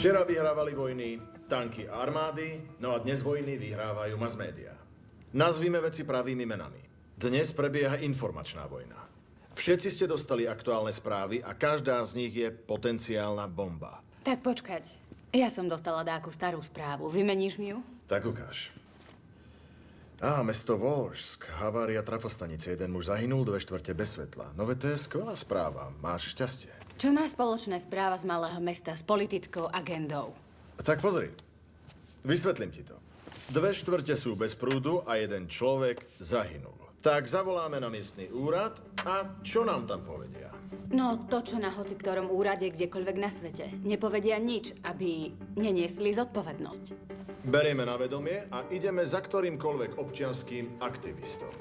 Včera vyhrávali vojny tanky a armády, no a dnes vojny vyhrávajú mass media. Nazvime veci pravými menami. Dnes prebieha informačná vojna. Všetci ste dostali aktuálne správy a každá z nich je potenciálna bomba. Tak počkať. Ja som dostala dáku starú správu. Vymeníš mi ju? Tak ukáž. Mesto Volžsk. Havária trafostanice. Jeden muž zahynul, 2/4 bez svetla. No veď to je skvelá správa. Máš šťastie. Čo má spoločné správa z malého mesta s politickou agendou? Tak pozri. Vysvetlím ti to. 2/4 sú bez prúdu a jeden človek zahynul. Tak zavoláme na miestny úrad a čo nám tam povedia? No, to, čo na hoci ktorom úrade kdekoľvek na svete. Nepovedia nič, aby neniesli zodpovednosť. Berieme na vedomie a ideme za ktorýmkoľvek občianským aktivistom.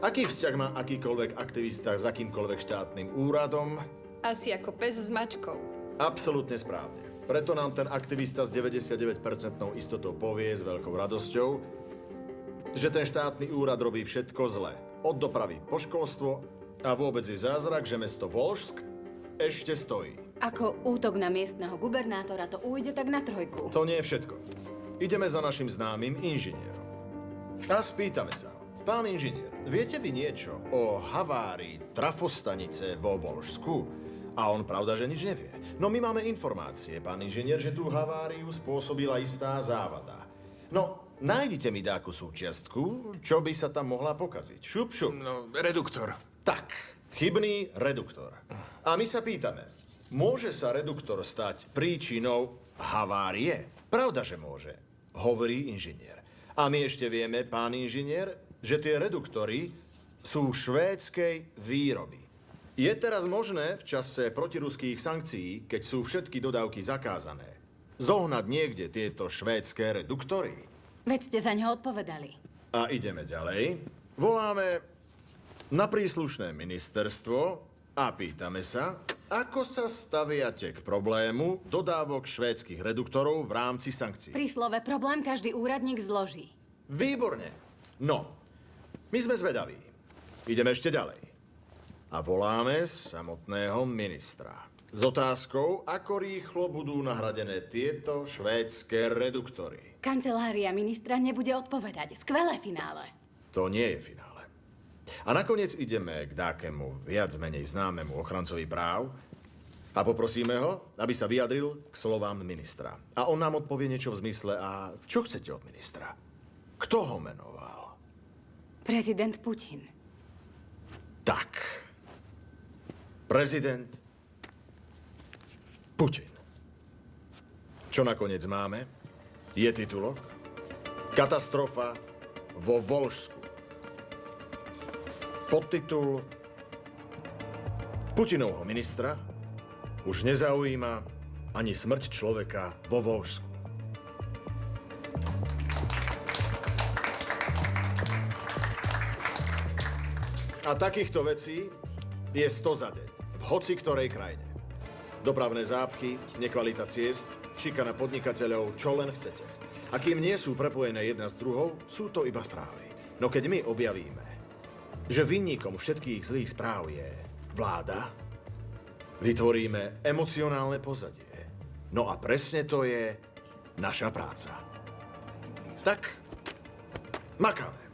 Aký vzťah má akýkoľvek aktivista s akýmkoľvek štátnym úradom? Asi ako pes s mačkou. Absolútne správne. Preto nám ten aktivista s 99% istotou povie s veľkou radosťou, že ten štátny úrad robí všetko zle. Od dopravy po školstvo a vôbec je zázrak, že mesto Volžsk ešte stojí. Ako útok na miestneho gubernátora to ujde tak na trojku. To nie je všetko. Ideme za našim známym inžinierom. A spýtame sa, pán inžinier, viete vy niečo o havárii trafostanice vo Volžsku? A on pravda, že nič nevie. No my máme informácie, pán inžinier, že tú haváriu spôsobila istá závada. No, nájdite mi dáku súčiastku, čo by sa tam mohla pokaziť. Šup, šup. No, reduktor. Tak, chybný reduktor. A my sa pýtame, môže sa reduktor stať príčinou havárie? Pravda, že môže, hovorí inžinier. A my ešte vieme, pán inžinier, že tie reduktory sú švédskej výroby. Je teraz možné v čase protiruských sankcií, keď sú všetky dodávky zakázané, zohnať niekde tieto švédske reduktory? Veď ste za ňo odpovedali. A ideme ďalej. Voláme na príslušné ministerstvo a pýtame sa, ako sa staviate k problému dodávok švédskych reduktorov v rámci sankcií. Pri slove problém každý úradník zloží. Výborne. No, my sme zvedaví. Ideme ešte ďalej. A voláme samotného ministra s otázkou, ako rýchlo budú nahradené tieto švédske reduktory. Kancelária ministra nebude odpovedať. Skvelé finále. To nie je finále. A nakoniec ideme k dákému viac menej známemu ochrancovi práv a poprosíme ho, aby sa vyjadril k slovám ministra. A on nám odpovie niečo v zmysle, a čo chcete od ministra? Kto ho menoval? Prezident Putin. Tak. Prezident Putin. Čo nakoniec máme? Je titulok Katastrofa vo Volžsku. Podtitul Putinovho ministra už nezaujíma ani smrť človeka vo Volžsku. A takýchto vecí je 100 za deň, v hoci ktorej krajine. Dopravné zápchy, nekvalita ciest, šikana podnikateľov, čo len chcete. A kým nie sú prepojené jedna s druhou, sú to iba správy. No keď my objavíme, že vinníkom všetkých zlých správ je vláda, vytvoríme emocionálne pozadie. No a presne to je naša práca. Tak, makáme.